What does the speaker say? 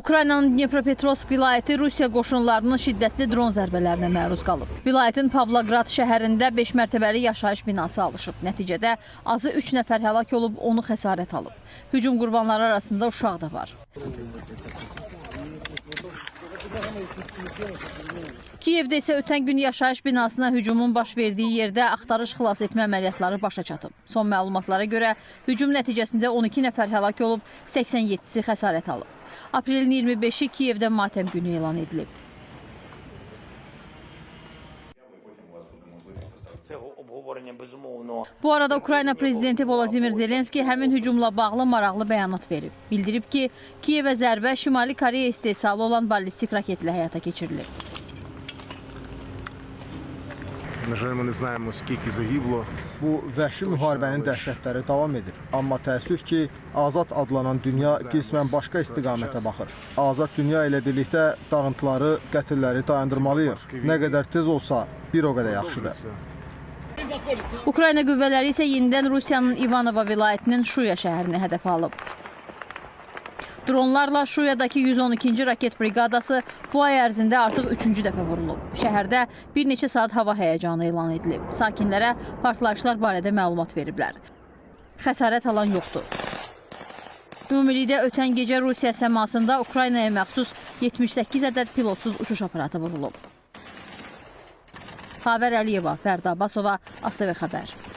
Ukraynanın Dnepropetrovsk vilayəti Rusiya qoşunlarının şiddətli dron zərbələrinə məruz qalıb. Vilayətin Pavlograd şəhərində 5 mərtəbəli yaşayış binası alışıb. Nəticədə azı 3 nəfər həlak olub, 10-u xəsarət alıb. Hücum qurbanları arasında uşaq da var. Kiyevdə isə ötən gün yaşayış binasına hücumun baş verdiyi yerdə axtarış xilas etmə əməliyyatları başa çatıb. Son məlumatlara görə hücum nəticəsində 12 nəfər həlak olub, 87-si xəsarət alıb. Aprelin 25-i Kiyevdə matəm günü elan edilib. Bu arada Ukrayna prezidenti Volodimir Zelenski həmin hücumla bağlı maraqlı bəyanat verib. Bildirib ki, Kiyevə zərbə Şimali Koreya istehsalı olan ballistik raketlə həyata keçirilir. Bu vəhşi müharibənin dəhşətləri davam edir. Amma təəssüf ki, Azad adlanan dünya qismən başqa istiqamətə baxır. Azad dünya ilə birlikdə dağıntıları, qətilləri dayandırmalıyıq. Nə qədər tez olsa, bir o qədər yaxşıdır. Ukrayna qüvvələri isə yenidən Rusiyanın İvanova vilayətinin Şuya şəhərini hədəfə alıb. Dronlarla Şuyadakı 112-ci raket briqadası bu ay ərzində artıq 3-cü dəfə vurulub. Şəhərdə bir neçə saat hava həyəcanı elan edilib. Sakinlərə partlayışlar barədə məlumat veriblər. Xəsarət alan yoxdur. Ümumilikdə ötən gecə Rusiya səmasında Ukraynaya məxsus 78 ədəd pilotsuz uçuş aparatı vurulub. Xavər Əliyeva, Fərda Abbasova, ATV Xəbər.